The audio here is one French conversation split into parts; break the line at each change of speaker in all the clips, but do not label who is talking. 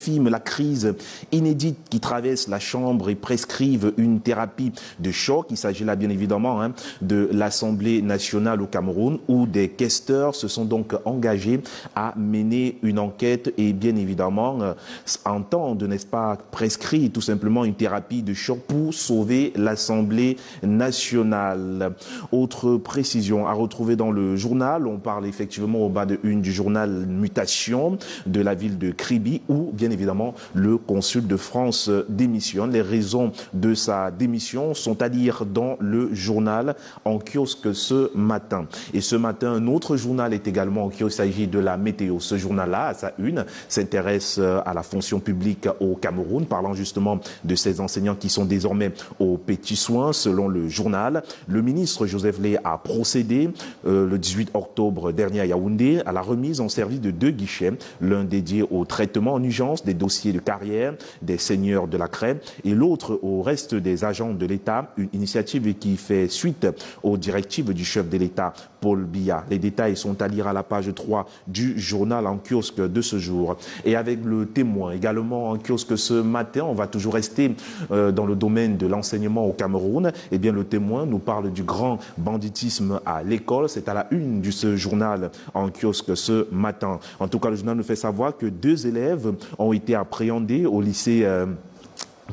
sous-estiment la crise inédite qui traverse la Chambre et prescrivent une thérapie de choc. Il s'agit là bien évidemment de l'Assemblée nationale au Cameroun où des questeurs se sont donc engagés à mener une enquête et bien évidemment entendent, n'est-ce pas, prescrire tout simplement une thérapie de choc pour sauver l'Assemblée nationale. Autre précision à retrouver dans le journal, on parle effectivement au bas de une du journal Mutation de la ville de Kribi où bien évidemment le consul de France démissionne. Les raisons de sa démission sont à lire dans le journal en kiosque ce matin. Et ce matin, un autre journal est également en kiosque, il s'agit de la météo. Ce journal-là, à sa une, s'intéresse à la fonction publique au Cameroun, parlant justement de ces enseignants qui sont désormais aux petits soins. Selon le journal, le ministre Joseph Lay a procédé le 18 octobre dernier à Yaoundé à la remise en service de 2 guichets, l'un dédié au traitement en urgence des dossiers de carrière des seigneurs de la CREB et l'autre au reste des agents de l'État, une initiative qui fait suite aux directives du chef de l'État, Paul Biya. Les détails sont à lire à la page 3 du journal en kiosque de ce jour. Et avec le Témoin également en kiosque ce matin, on va toujours rester dans le domaine de l'enseignement au Cameroun. Eh bien, le Témoin nous parle du grand banditisme à l'école. C'est à la une de ce journal en kiosque ce matin. En tout cas, le journal nous fait savoir que 2 élèves ont été appréhendés au lycée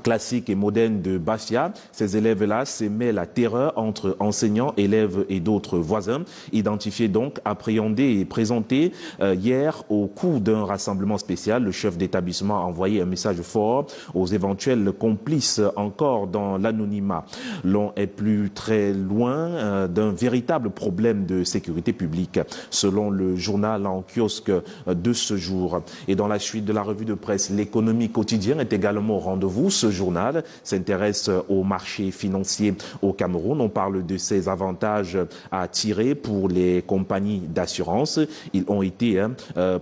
classique et moderne de Bastia. Ces élèves-là s'aimaient la terreur entre enseignants, élèves et d'autres voisins, identifiés donc, appréhendés et présentés hier au cours d'un rassemblement spécial. Le chef d'établissement a envoyé un message fort aux éventuels complices encore dans l'anonymat. L'on est plus très loin d'un véritable problème de sécurité publique, selon le journal en kiosque de ce jour. Et dans la suite de la revue de presse, l'économie quotidienne est également au rendez-vous. Ce journal s'intéresse au marché financier au Cameroun. On parle de ses avantages à tirer pour les compagnies d'assurance. Ils ont été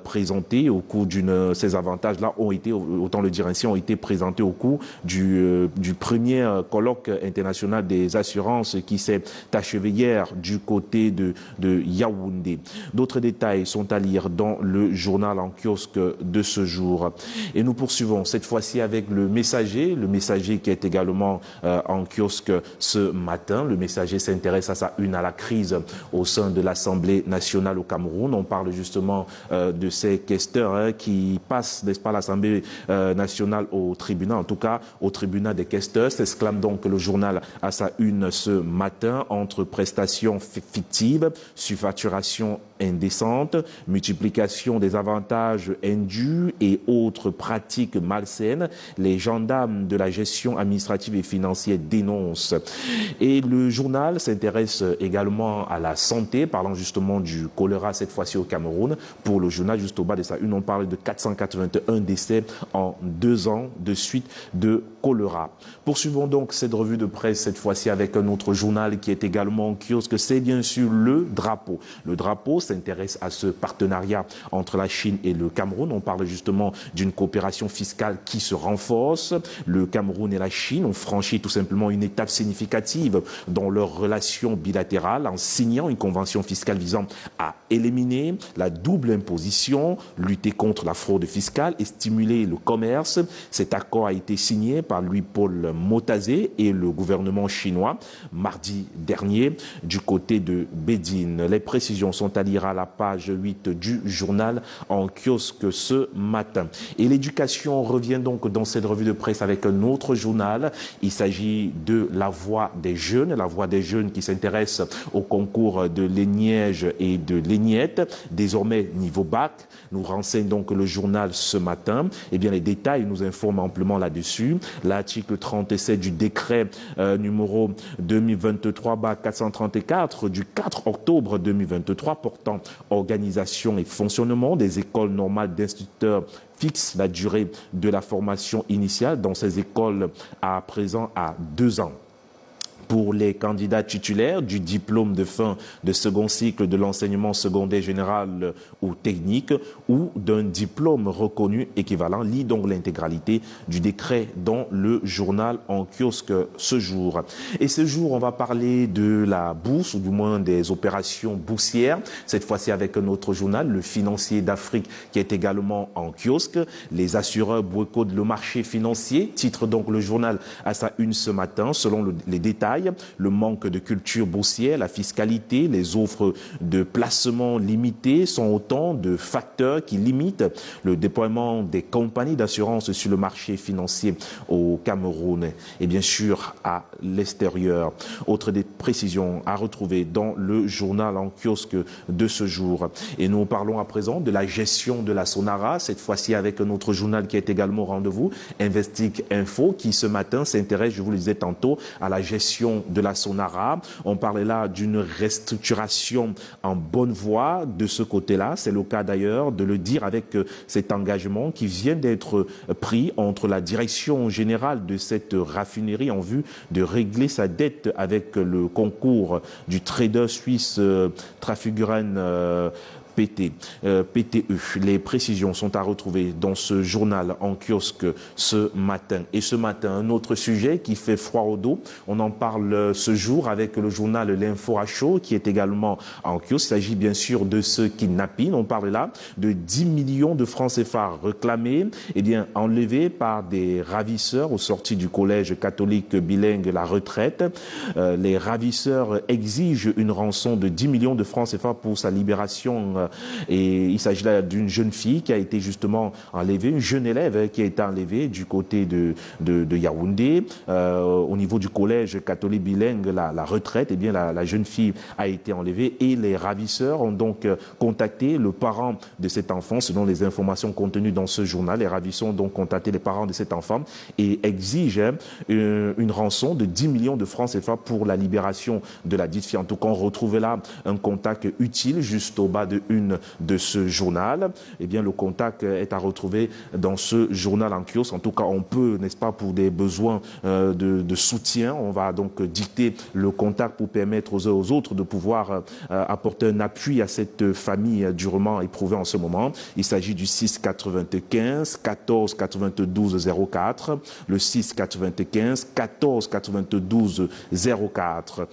présentés au cours ces avantages-là ont été, autant le dire ainsi, ont été présentés au cours du premier colloque international des assurances qui s'est achevé hier du côté de Yaoundé. D'autres détails sont à lire dans le journal en kiosque de ce jour. Et nous poursuivons cette fois-ci avec le Messager qui est également en kiosque ce matin. Le Messager s'intéresse à sa une à la crise au sein de l'Assemblée nationale au Cameroun. On parle justement de ces questeurs qui passent, n'est-ce pas, l'Assemblée nationale au tribunal, en tout cas au tribunal des questeurs. S'exclame donc le journal à sa une ce matin entre prestations fictives, surfacturation indécente, multiplication des avantages indus et autres pratiques malsaines. Les gendarmes de la gestion administrative et financière dénoncent. Et le journal s'intéresse également à la santé, parlant justement du choléra cette fois-ci au Cameroun. Pour le journal, juste au bas de sa une, on parle de 481 décès en 2 ans de suite de choléra. Poursuivons donc cette revue de presse cette fois-ci avec un autre journal qui est également en kiosque, c'est bien sûr Le Drapeau. Le Drapeau s'intéresse à ce partenariat entre la Chine et le Cameroun. On parle justement d'une coopération fiscale qui se renforce. Le Cameroun et la Chine ont franchi tout simplement une étape significative dans leurs relations bilatérales en signant une convention fiscale visant à éliminer la double imposition, lutter contre la fraude fiscale et stimuler le commerce. Cet accord a été signé par Louis-Paul Motazé et le gouvernement chinois mardi dernier du côté de Bédine. Les précisions sont à lire à la page 8 du journal en kiosque ce matin. Et l'éducation revient donc dans cette revue de presse avec un autre journal. Il s'agit de La Voix des jeunes qui s'intéresse au concours de l'ENIEJ et de l'ENIET, désormais niveau bac. Nous renseigne donc le journal ce matin. Eh bien, les détails nous informent amplement là-dessus. L'article 37 du décret numéro 2023/434 du 4 octobre 2023 portant organisation et fonctionnement des écoles normales d'instituteurs fixe la durée de la formation initiale dans ces écoles à présent à 2 ans. pour les candidats titulaires du diplôme de fin de second cycle de l'enseignement secondaire général ou technique ou d'un diplôme reconnu équivalent. Lis donc l'intégralité du décret dans le journal en kiosque ce jour. Et ce jour, on va parler de la bourse, ou du moins des opérations boursières, cette fois-ci avec notre journal, le Financier d'Afrique, qui est également en kiosque. Les assureurs boycottent le marché financier, titre donc le journal à sa une ce matin. Selon les détails, le manque de culture boursière, la fiscalité, les offres de placement limitées sont autant de facteurs qui limitent le déploiement des compagnies d'assurance sur le marché financier au Cameroun et bien sûr à l'extérieur. Autre des précisions à retrouver dans le journal en kiosque de ce jour. Et nous parlons à présent de la gestion de la Sonara, cette fois-ci avec notre journal qui est également au rendez-vous, Investic Info, qui ce matin s'intéresse, je vous le disais tantôt, à la gestion de la Sonara. On parlait là d'une restructuration en bonne voie de ce côté-là. C'est le cas d'ailleurs de le dire avec cet engagement qui vient d'être pris entre la direction générale de cette raffinerie en vue de régler sa dette avec le concours du trader suisse Trafiguren PTE. Les précisions sont à retrouver dans ce journal en kiosque ce matin. Et ce matin, un autre sujet qui fait froid au dos. On en parle ce jour avec le journal L'Info à chaud qui est également en kiosque. Il s'agit bien sûr de ce kidnapping. On parle là de 10 millions de francs CFA réclamés, enlevés par des ravisseurs aux sorties du collège catholique bilingue La Retraite. Les ravisseurs exigent une rançon de 10 millions de francs CFA pour sa libération. Et il s'agit là d'une jeune fille qui a été justement enlevée, une jeune élève qui a été enlevée du côté de Yaoundé, au niveau du collège catholique bilingue la Retraite. La jeune fille a été enlevée et les ravisseurs ont donc contacté le parent de cet enfant. Selon les informations contenues dans ce journal, les ravisseurs ont donc contacté les parents de cet enfant et exigent une rançon de 10 millions de francs CFA pour la libération de la dite fille. En tout cas, on retrouve là un contact utile juste au bas de une de ce journal. Le contact est à retrouver dans ce journal en kiosque. En tout cas, on peut, n'est-ce pas, pour des besoins de soutien, on va donc dicter le contact pour permettre aux autres de pouvoir apporter un appui à cette famille durement éprouvée en ce moment. Il s'agit du 695 14 92 04, le 695 14 92 04.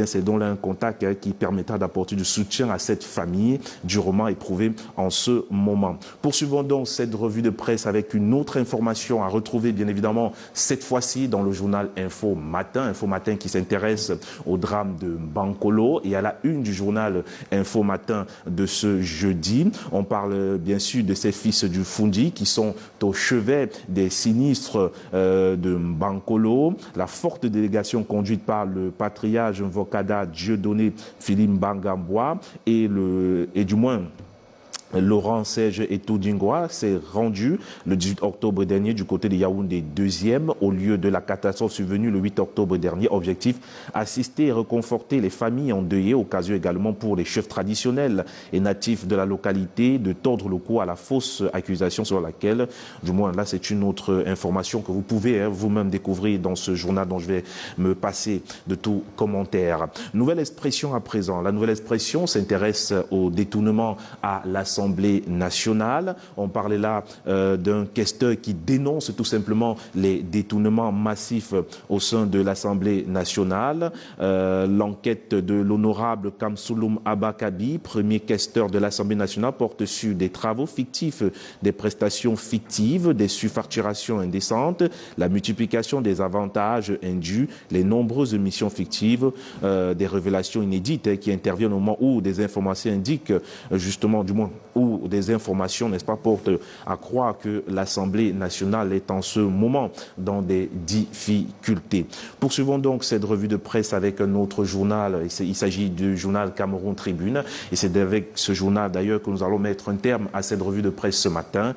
C'est donc là un contact qui permettra d'apporter du soutien à cette famille durement éprouvée en ce moment. Poursuivons donc cette revue de presse avec une autre information à retrouver, bien évidemment, cette fois-ci dans le journal Info Matin qui s'intéresse au drame de Bankolo. Et à la une du journal Info Matin de ce jeudi, on parle bien sûr de ces fils du Fundi qui sont au chevet des sinistres de Bankolo. La forte délégation conduite par le patriarche Invocada Dieudonné Philippe Bangambois et du moins Laurent Serge Etoudingwa s'est rendu le 18 octobre dernier du côté de Yaoundé 2e au lieu de la catastrophe survenue le 8 octobre dernier. Objectif, assister et réconforter les familles endeuillées, occasion également pour les chefs traditionnels et natifs de la localité de tordre le cou à la fausse accusation sur laquelle, du moins là c'est une autre information que vous pouvez vous-même découvrir dans ce journal dont je vais me passer de tout commentaire. Nouvelle expression à présent. La nouvelle expression s'intéresse au détournement à l'Assemblée nationale. On parlait là d'un questeur qui dénonce tout simplement les détournements massifs au sein de l'Assemblée nationale. L'enquête de l'honorable Kamsouloum Abakabi, premier questeur de l'Assemblée nationale, porte sur des travaux fictifs, des prestations fictives, des surfacturations indécentes, la multiplication des avantages indus, les nombreuses missions fictives, des révélations inédites qui interviennent au moment où des informations indiquent justement, du moins, où des informations, n'est-ce pas, portent à croire que l'Assemblée nationale est en ce moment dans des difficultés. Poursuivons donc cette revue de presse avec un autre journal. Il s'agit du journal Cameroun Tribune. Et c'est avec ce journal d'ailleurs que nous allons mettre un terme à cette revue de presse ce matin.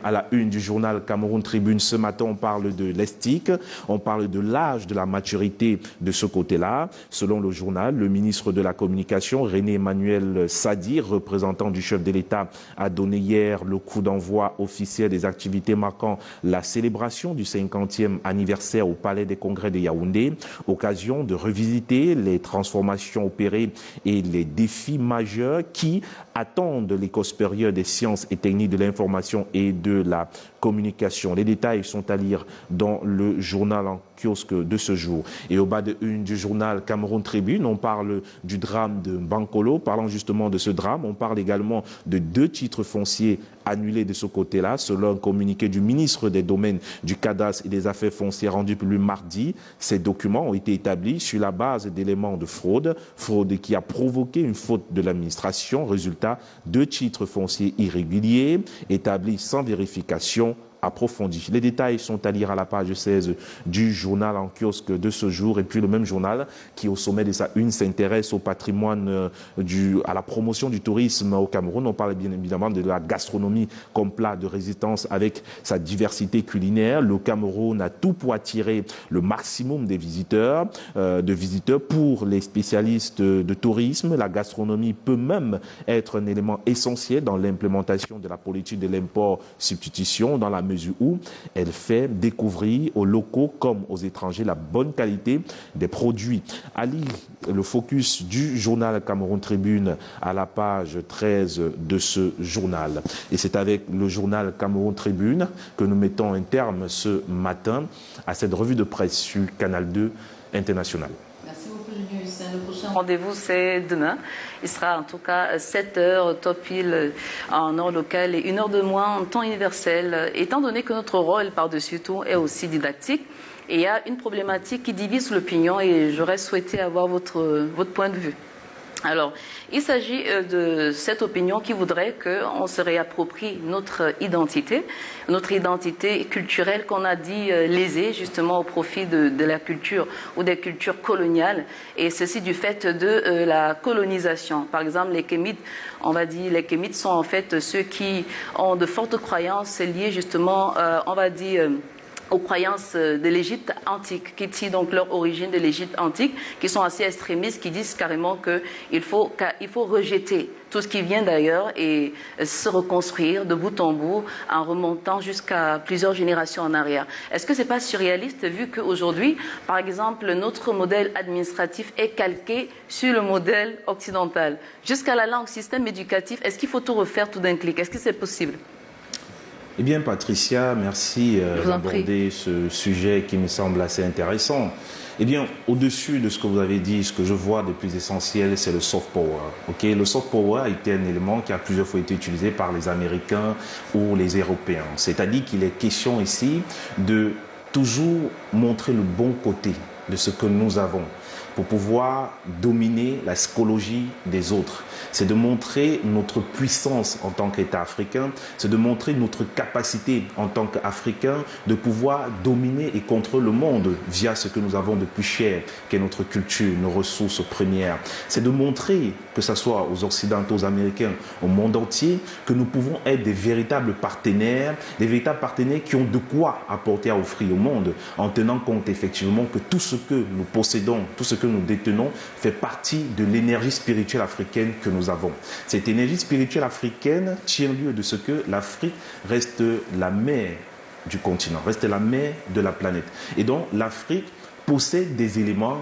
À la une du journal Cameroun Tribune ce matin, on parle de l'ESTIC, on parle de l'âge de la maturité de ce côté-là. Selon le journal, le ministre de la Communication, René Emmanuel Sadi, représentant du chef de l'État l'État a donné hier le coup d'envoi officiel des activités marquant la célébration du 50e anniversaire au Palais des Congrès de Yaoundé, occasion de revisiter les transformations opérées et les défis majeurs qui attendent l'École supérieure des sciences et techniques de l'information et de la communication. Les détails sont à lire dans le journal en kiosque de ce jour. Et au bas de une du journal Cameroun Tribune, on parle du drame de Bankolo. Parlant justement de ce drame, on parle également de 2 titres fonciers annulés de ce côté-là, selon un communiqué du ministre des Domaines, du Cadastre et des Affaires foncières rendu public mardi. Ces documents ont été établis sur la base d'éléments de fraude qui a provoqué une faute de l'administration. Résultat, 2 titres fonciers irréguliers établis sans vérification approfondie. Les détails sont à lire à la page 16 du journal en kiosque de ce jour. Et puis le même journal qui, au sommet de sa une, s'intéresse au patrimoine, à la promotion du tourisme au Cameroun. On parle bien évidemment de la gastronomie comme plat de résistance avec sa diversité culinaire. Le Cameroun a tout pour attirer le maximum des visiteurs, Pour les spécialistes de tourisme, la gastronomie peut même être un élément essentiel dans l'implémentation de la politique de l'import-substitution, dans la mesure où elle fait découvrir aux locaux comme aux étrangers la bonne qualité des produits. À lire le focus du journal Cameroun Tribune à la page 13 de ce journal. Et c'est avec le journal Cameroun Tribune que nous mettons un terme ce matin à cette revue de presse sur Canal 2 International.
Le prochain rendez-vous, c'est demain. Il sera en tout cas 7h, top pile en heure locale et 1 heure de moins en temps universel. Étant donné que notre rôle, par-dessus tout, est aussi didactique, et il y a une problématique qui divise l'opinion et j'aurais souhaité avoir votre point de vue. Alors, il s'agit de cette opinion qui voudrait qu'on se réapproprie notre identité culturelle qu'on a dit lésée justement au profit de la culture ou des cultures coloniales, et ceci du fait de la colonisation. Par exemple, les Kémites, on va dire, les Kémites sont en fait ceux qui ont de fortes croyances liées justement, aux croyances de l'Égypte antique, qui tirent donc leur origine de l'Égypte antique, qui sont assez extrémistes, qui disent carrément qu'il faut rejeter tout ce qui vient d'ailleurs et se reconstruire de bout en bout en remontant jusqu'à plusieurs générations en arrière. Est-ce que c'est pas surréaliste vu qu'aujourd'hui, par exemple, notre modèle administratif est calqué sur le modèle occidental? Jusqu'à la langue, système éducatif, est-ce qu'il faut tout refaire tout d'un clic? Est-ce que c'est possible?
Eh bien, Patricia, merci d'aborder ce sujet qui me semble assez intéressant. Eh bien, au-dessus de ce que vous avez dit, ce que je vois de plus essentiel, c'est le soft power. Okay? Le soft power a été un élément qui a plusieurs fois été utilisé par les Américains ou les Européens. C'est-à-dire qu'il est question ici de toujours montrer le bon côté de ce que nous avons pour pouvoir dominer la psychologie des autres. C'est de montrer notre puissance en tant qu'État africain, c'est de montrer notre capacité en tant qu'Africains de pouvoir dominer et contrôler le monde via ce que nous avons de plus cher, qu'est notre culture, nos ressources premières. C'est de montrer, que ce soit aux Occidentaux, aux Américains, au monde entier, que nous pouvons être des véritables partenaires qui ont de quoi apporter à offrir au monde, en tenant compte effectivement que tout ce que nous possédons, tout ce que nous détenons, fait partie de l'énergie spirituelle africaine que nous avons. Cette énergie spirituelle africaine tient lieu de ce que l'Afrique reste la mère du continent, reste la mère de la planète. Et donc l'Afrique possède des éléments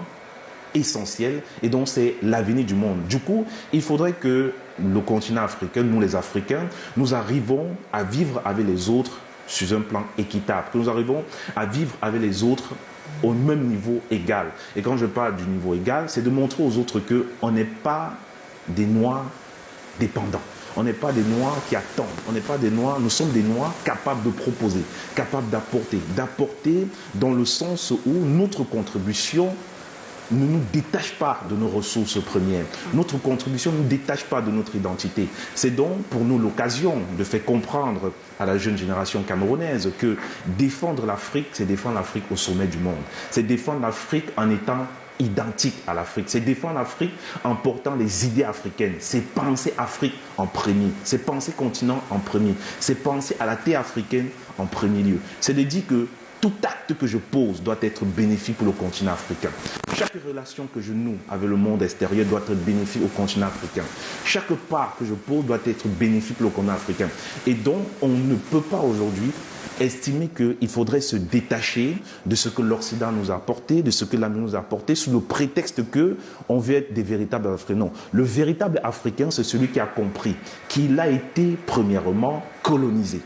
essentiels et donc c'est l'avenir du monde. Du coup, il faudrait que le continent africain, nous les Africains, nous arrivons à vivre avec les autres sur un plan équitable, que nous arrivons à vivre avec les autres au même niveau égal. Et quand je parle du niveau égal, c'est de montrer aux autres qu'on n'est pas des Noirs dépendants. On n'est pas des Noirs qui attendent. On n'est pas des Noirs, nous sommes des Noirs capables de proposer, capables d'apporter dans le sens où notre contribution ne nous détache pas de nos ressources premières. Notre contribution ne nous détache pas de notre identité. C'est donc pour nous l'occasion de faire comprendre à la jeune génération camerounaise que défendre l'Afrique, c'est défendre l'Afrique au sommet du monde. C'est défendre l'Afrique en étant identique à l'Afrique. C'est défendre l'Afrique en portant les idées africaines. C'est penser Afrique en premier. C'est penser continent en premier. C'est penser à la terre africaine en premier lieu. C'est de dire que Tout acte que je pose doit être bénéfique pour le continent africain. Chaque relation que je noue avec le monde extérieur doit être bénéfique au continent africain. Chaque pas que je pose doit être bénéfique pour le continent africain. Et donc, on ne peut pas aujourd'hui estimer qu'il faudrait se détacher de ce que l'Occident nous a apporté, de ce que l'Amérique nous a apporté, sous le prétexte qu'on veut être des véritables Africains. Non. Le véritable Africain, c'est celui qui a compris qu'il a été, premièrement, colonisé.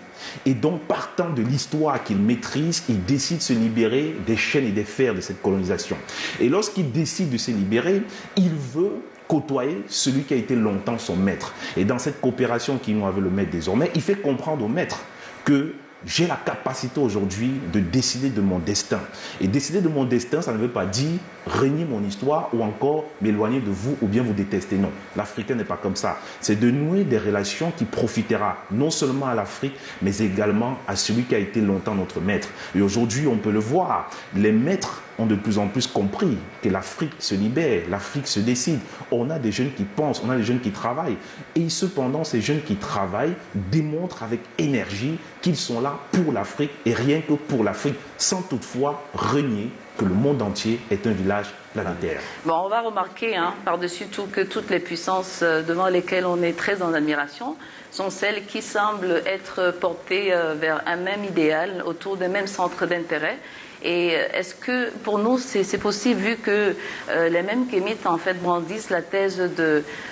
Et donc, partant de l'histoire qu'il maîtrise, il décide de se libérer des chaînes et des fers de cette colonisation. Et lorsqu'il décide de se libérer, il veut côtoyer celui qui a été longtemps son maître. Et dans cette coopération qu'il nous avait le maître désormais, il fait comprendre au maître que j'ai la capacité aujourd'hui de décider de mon destin. Et décider de mon destin, ça ne veut pas dire renier mon histoire ou encore m'éloigner de vous ou bien vous détester. Non, l'Africain n'est pas comme ça. C'est de nouer des relations qui profitera non seulement à l'Afrique, mais également à celui qui a été longtemps notre maître. Et aujourd'hui, on peut le voir, les maîtres ont de plus en plus compris que l'Afrique se libère, l'Afrique se décide. On a des jeunes qui pensent, on a des jeunes qui travaillent. Et cependant, ces jeunes qui travaillent démontrent avec énergie qu'ils sont là pour l'Afrique et rien que pour l'Afrique, sans toutefois renier que le monde entier est un village planétaire.
Bon, on va remarquer, par-dessus tout, que toutes les puissances devant lesquelles on est très en admiration sont celles qui semblent être portées vers un même idéal, autour d'un même centre d'intérêt. Et est-ce que pour nous c'est possible, vu que les mêmes kémites en fait brandissent la thèse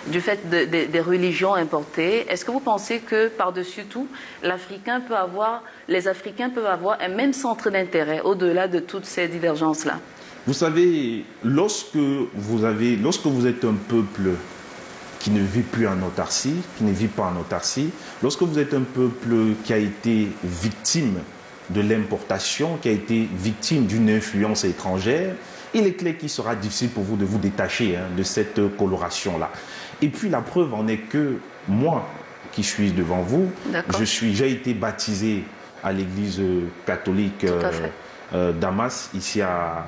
du fait des religions importées, est-ce que vous pensez que par-dessus tout les Africains peuvent avoir un même centre d'intérêt au-delà de toutes ces divergences-là?
Vous savez, lorsque vous êtes un peuple qui ne vit plus en autarcie, qui ne vit pas en autarcie, lorsque vous êtes un peuple qui a été victime de l'importation, qui a été victime d'une influence étrangère, il est clair qu'il sera difficile pour vous de vous détacher de cette coloration-là. Et puis la preuve en est que moi, qui suis devant vous, j'ai été baptisé à l'église catholique Damas, ici à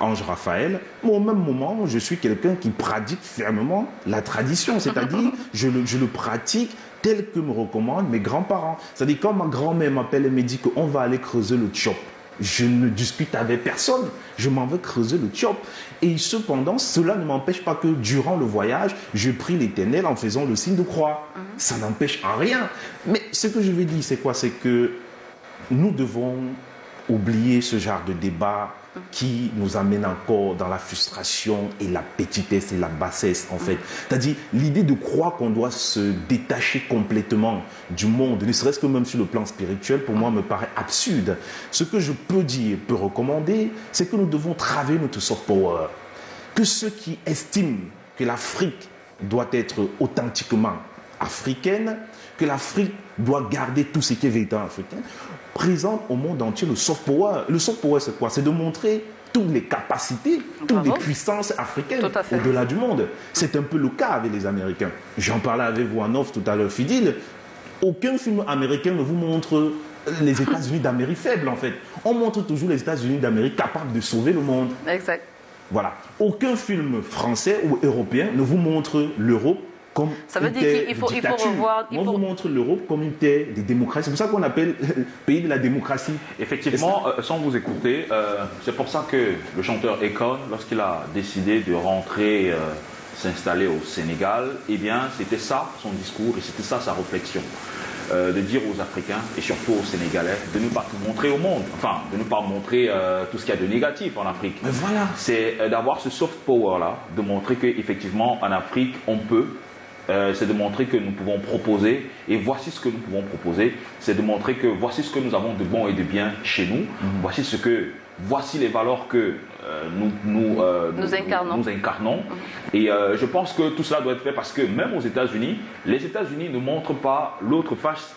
Ange Raphaël, mais au même moment, je suis quelqu'un qui pratique fermement la tradition, c'est-à-dire je le pratique tel que me recommandent mes grands-parents. C'est-à-dire quand ma grand-mère m'appelle et me dit qu'on va aller creuser le Tchop, je ne discute avec personne, je m'en vais creuser le Tchop. Et cependant, cela ne m'empêche pas que durant le voyage, je prie l'Éternel en faisant le signe de croix. Ça n'empêche en rien. Mais ce que je veux dire, c'est quoi? C'est que nous devons oublier ce genre de débat qui nous amène encore dans la frustration et la petitesse et la bassesse, en fait. C'est-à-dire, l'idée de croire qu'on doit se détacher complètement du monde, ne serait-ce que même sur le plan spirituel, pour moi, me paraît absurde. Ce que je peux dire, peux recommander, c'est que nous devons travailler notre soft power. Que ceux qui estiment que l'Afrique doit être authentiquement africaine, que l'Afrique doit garder tout ce qui est véritablement africain, présente au monde entier le soft power. Le soft power, c'est quoi? C'est de montrer toutes les capacités, toutes les puissances africaines au-delà du monde. C'est un peu le cas avec les Américains. J'en parlais avec vous en off tout à l'heure, Fidil. Aucun film américain ne vous montre les États-Unis d'Amérique faibles, en fait. On montre toujours les États-Unis d'Amérique capables de sauver le monde.
Exact.
Voilà. Aucun film français ou européen ne vous montre l'Europe comme
ça veut dire qu'il faut revoir.
On vous montre l'Europe comme une terre de démocratie. C'est pour ça qu'on appelle le pays de la démocratie.
Effectivement, sans vous écouter, c'est pour ça que le chanteur Akon, lorsqu'il a décidé de rentrer, s'installer au Sénégal, eh bien, c'était ça son discours et c'était ça sa réflexion. De dire aux Africains et surtout aux Sénégalais de ne pas tout montrer au monde, enfin de ne pas montrer tout ce qu'il y a de négatif en Afrique.
Mais voilà.
C'est d'avoir ce soft power là, de montrer qu'effectivement en Afrique on peut. C'est de montrer que nous pouvons proposer, et voici ce que nous pouvons proposer, c'est de montrer que voici ce que nous avons de bon et de bien chez nous, voici les valeurs que nous incarnons. Et je pense que tout cela doit être fait parce que même aux États-Unis, les États-Unis ne montrent pas l'autre face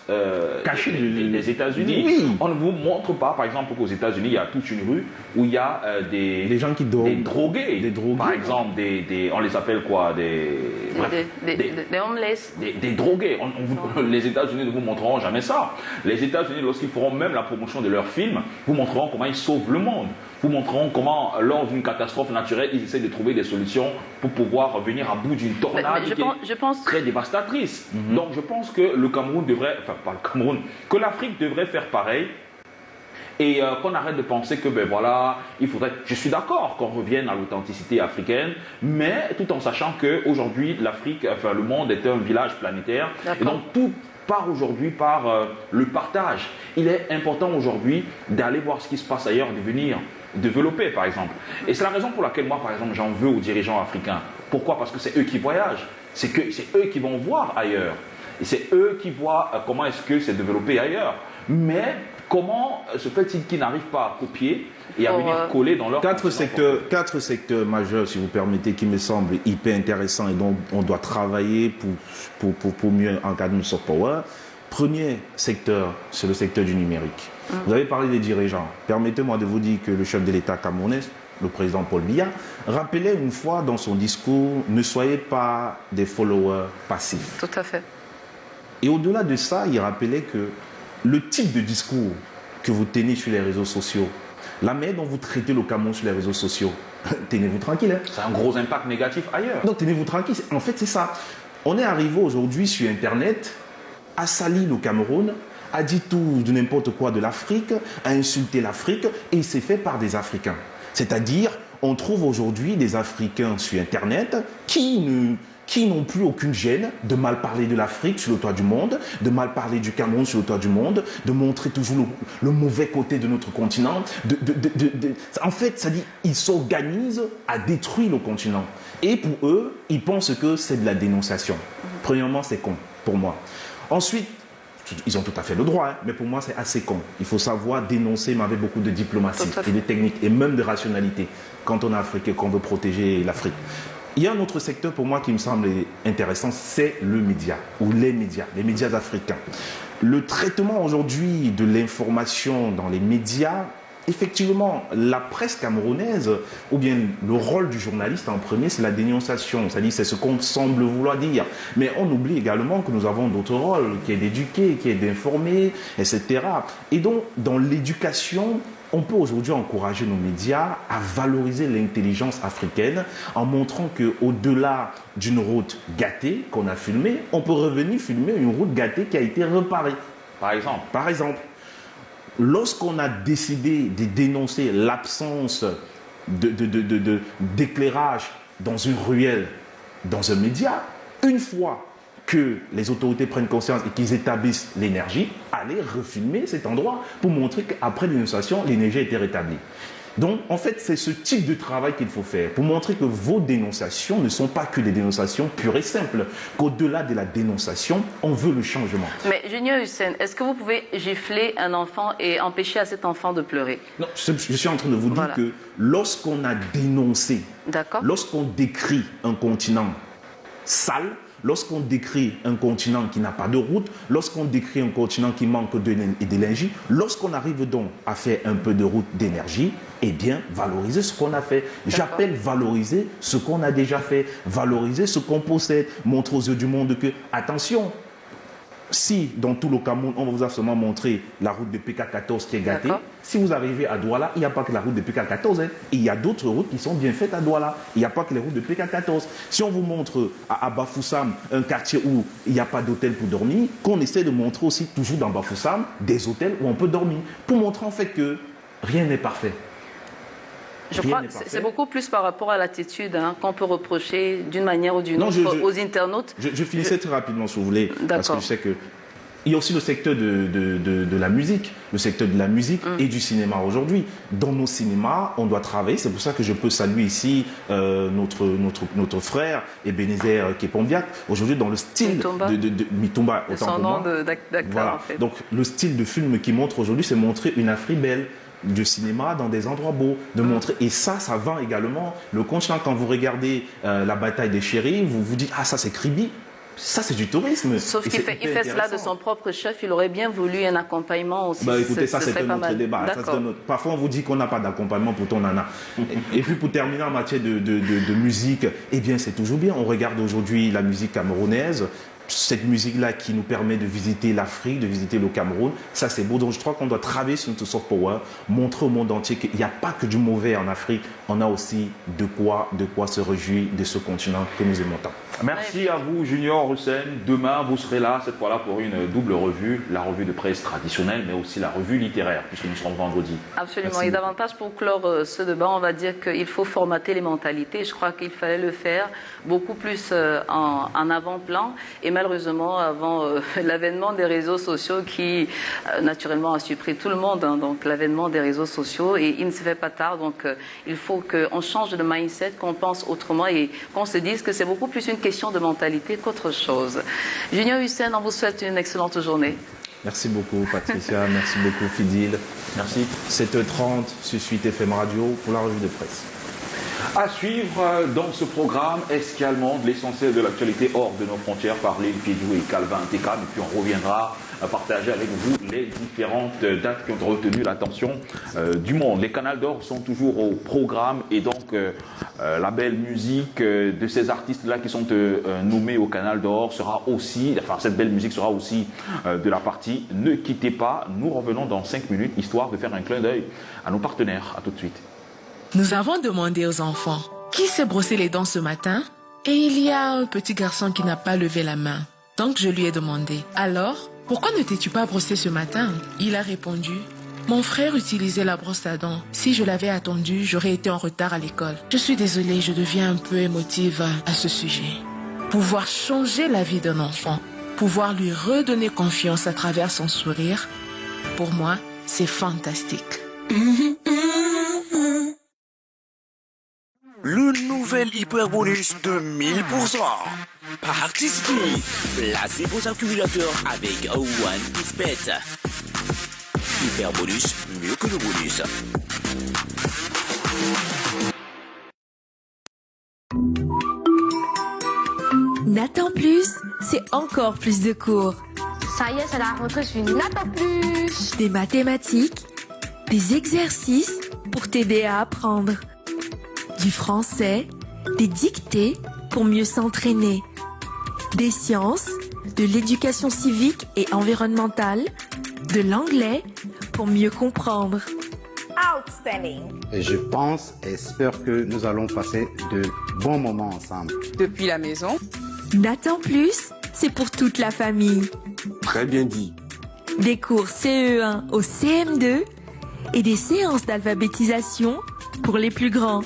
cachée des États-Unis.
Oui.
On ne vous montre pas, par exemple, qu'aux États-Unis, il y a toute une rue où il y a des
gens qui
des drogués. Par exemple, on les appelle quoi? Des
homeless.
Des drogués. Les États-Unis ne vous montreront jamais ça. Les États-Unis, lorsqu'ils feront même la promotion de leurs films, vous montreront comment ils sauvent le monde. Vous montreront comment, lors d'une catastrophe naturelle, ils essaient de trouver des solutions pour pouvoir venir à bout d'une tornade très dévastatrice. Donc je pense que le Cameroun devrait, enfin pas le Cameroun, que l'Afrique devrait faire pareil Et qu'on arrête de penser que, ben voilà, il faudrait. Je suis d'accord qu'on revienne à l'authenticité africaine, mais tout en sachant qu'aujourd'hui, l'Afrique, enfin le monde est un village planétaire. Et donc tout part aujourd'hui par le partage. Il est important aujourd'hui d'aller voir ce qui se passe ailleurs, de venir développer, par exemple. Et c'est la raison pour laquelle moi, par exemple, j'en veux aux dirigeants africains. Pourquoi? Parce que c'est eux qui voyagent. C'est eux qui vont voir ailleurs. Et c'est eux qui voient comment est-ce que c'est développé ailleurs. Mais comment se fait-il qu'ils n'arrivent pas à copier et à venir coller dans leur...
Quatre secteurs majeurs, si vous permettez, qui me semblent hyper intéressants et dont on doit travailler pour mieux encadrer le soft power. Premier secteur, c'est le secteur du numérique. Vous avez parlé des dirigeants. Permettez-moi de vous dire que le chef de l'État camerounais, le président Paul Biya, rappelait une fois dans son discours « Ne soyez pas des followers passifs ».
Tout à fait.
Et au-delà de ça, il rappelait que le type de discours que vous tenez sur les réseaux sociaux, la manière dont vous traitez le Cameroun sur les réseaux sociaux, tenez-vous tranquille. Hein.
C'est un gros impact négatif ailleurs.
Donc tenez-vous tranquille. En fait, c'est ça. On est arrivé aujourd'hui sur Internet à salir le Cameroun, à dire tout de n'importe quoi de l'Afrique, à insulter l'Afrique, et c'est fait par des Africains. C'est-à-dire, on trouve aujourd'hui des Africains sur Internet qui n'ont plus aucune gêne de mal parler de l'Afrique sur le toit du monde, de mal parler du Cameroun sur le toit du monde, de montrer toujours le mauvais côté de notre continent. En fait, ça dit, ils s'organisent à détruire le continent. Et pour eux, ils pensent que c'est de la dénonciation. Premièrement, c'est con, pour moi. Ensuite, ils ont tout à fait le droit, hein, mais pour moi, c'est assez con. Il faut savoir dénoncer, mais avec beaucoup de diplomatie et de technique, et même de rationalité, quand on est africain, qu'on veut protéger l'Afrique. Il y a un autre secteur pour moi qui me semble intéressant, c'est le média, ou les médias africains. Le traitement aujourd'hui de l'information dans les médias, effectivement, la presse camerounaise, ou bien le rôle du journaliste en premier, c'est la dénonciation, c'est-à-dire c'est ce qu'on semble vouloir dire. Mais on oublie également que nous avons d'autres rôles, qui est d'éduquer, qui est d'informer, etc. Et donc, dans l'éducation, on peut aujourd'hui encourager nos médias à valoriser l'intelligence africaine en montrant qu'au-delà d'une route gâtée qu'on a filmée, on peut revenir filmer une route gâtée qui a été réparée.
Par exemple,
lorsqu'on a décidé de dénoncer l'absence d'éclairage dans une ruelle, dans un média, une fois que les autorités prennent conscience et qu'ils établissent l'énergie, aller refilmer cet endroit pour montrer qu'après l'énonciation, l'énergie a été rétablie. Donc, en fait, c'est ce type de travail qu'il faut faire pour montrer que vos dénonciations ne sont pas que des dénonciations pures et simples, qu'au-delà de la dénonciation, on veut le changement.
Mais Junior Hussein, est-ce que vous pouvez gifler un enfant et empêcher à cet enfant de pleurer?
Non, je suis en train de vous dire que lorsqu'on a dénoncé, lorsqu'on décrit un continent sale, lorsqu'on décrit un continent qui n'a pas de route, lorsqu'on décrit un continent qui manque d'énergie, lorsqu'on arrive donc à faire un peu de route d'énergie, eh bien, valoriser ce qu'on a fait. J'appelle valoriser ce qu'on a déjà fait, valoriser ce qu'on possède, montrer aux yeux du monde que, attention, si dans tout le Cameroun, on vous a seulement montré la route de PK14 qui est gâtée, si vous arrivez à Douala, il n'y a pas que la route de PK14. Hein. Il y a d'autres routes qui sont bien faites à Douala. Il n'y a pas que les routes de PK14. Si on vous montre à Bafoussam un quartier où il n'y a pas d'hôtel pour dormir, qu'on essaie de montrer aussi toujours dans Bafoussam des hôtels où on peut dormir, pour montrer en fait que rien n'est parfait.
Je crois que c'est beaucoup plus par rapport à l'attitude qu'on peut reprocher d'une manière ou d'une autre aux internautes.
Je finissais très rapidement, si vous voulez, parce que je sais que il y a aussi le secteur de la musique, le secteur de la musique et du cinéma aujourd'hui. Dans nos cinémas, on doit travailler. C'est pour ça que je peux saluer ici notre frère Ebenezer Kepombiak. Aujourd'hui, dans le style de Mitumba, autant pour moi. Voilà. En fait. Donc, le style de film qui montre aujourd'hui, c'est montrer une Afrique belle. Du cinéma dans des endroits beaux, de montrer, et ça vend également le continent. Quand vous regardez la bataille des chéris, vous vous dites, ah ça c'est Kribi, ça c'est du tourisme.
Sauf qu'il fait cela de son propre chef, il aurait bien voulu un accompagnement aussi.
Bah écoutez, ça c'est un autre débat. Parfois on vous dit qu'on n'a pas d'accompagnement, pourtant on en a. Et puis pour terminer en matière de musique, eh bien c'est toujours bien. On regarde aujourd'hui la musique camerounaise. cette musique-là qui nous permet de visiter l'Afrique, de visiter le Cameroun, ça c'est beau. Donc je crois qu'on doit travailler sur notre soft power, montrer au monde entier qu'il n'y a pas que du mauvais en Afrique, on a aussi de quoi se réjouir de ce continent que nous aimons tant.
Merci à vous, Junior Hussein. Demain, vous serez là, cette fois-là, pour une double revue, la revue de presse traditionnelle, mais aussi la revue littéraire, puisque nous serons vendredi.
Absolument.
Merci.
Et davantage pour clore ce débat, on va dire qu'il faut formater les mentalités. Je crois qu'il fallait le faire beaucoup plus en avant-plan. Et malheureusement, avant l'avènement des réseaux sociaux qui, naturellement, a surpris tout le monde, hein, donc l'avènement des réseaux sociaux, et il ne se fait pas tard. Donc, il faut qu'on change de mindset, qu'on pense autrement et qu'on se dise que c'est beaucoup plus une question de mentalité qu'autre chose. Junior Hussein, on vous souhaite une excellente journée.
Merci beaucoup Patricia, merci beaucoup Fidil.
Merci.
7h30 sur Suite FM Radio pour la revue de presse.
À suivre dans ce programme, escalement de l'essentiel de l'actualité hors de nos frontières par Léon Piedou et Calvin Tekam. Et puis on reviendra à partager avec vous les différentes dates qui ont retenu l'attention du monde. Les Canals d'Or sont toujours au programme et donc la belle musique de ces artistes-là qui sont nommés au Canal d'Or sera aussi, enfin cette belle musique sera aussi de la partie. Ne quittez pas, nous revenons dans 5 minutes histoire de faire un clin d'œil à nos partenaires. À tout de suite.
Nous avons demandé aux enfants qui s'est brossé les dents ce matin et il y a un petit garçon qui n'a pas levé la main. Donc je lui ai demandé, alors, pourquoi ne t'es-tu pas brossé ce matin? Il a répondu, mon frère utilisait la brosse à dents. Si je l'avais attendu, j'aurais été en retard à l'école. Je suis désolée, je deviens un peu émotive à ce sujet. Pouvoir changer la vie d'un enfant, pouvoir lui redonner confiance à travers son sourire, pour moi, c'est fantastique.
Le nouvel hyperbonus de 1000%. Participez. Placez vos accumulateurs avec OnePispet. Hyperbonus, mieux que le bonus.
Nathan Plus, c'est encore plus de cours.
Ça y est, c'est la rentrée sur Nathan Plus.
Des mathématiques, des exercices pour t'aider à apprendre. Du français, des dictées pour mieux s'entraîner. Des sciences, de l'éducation civique et environnementale, de l'anglais pour mieux comprendre.
Outstanding.
Je pense et espère que nous allons passer de bons moments ensemble.
Depuis la maison.
Nathan Plus, c'est pour toute la famille.
Très bien dit.
Des cours CE1 au CM2 et des séances d'alphabétisation pour les plus grands.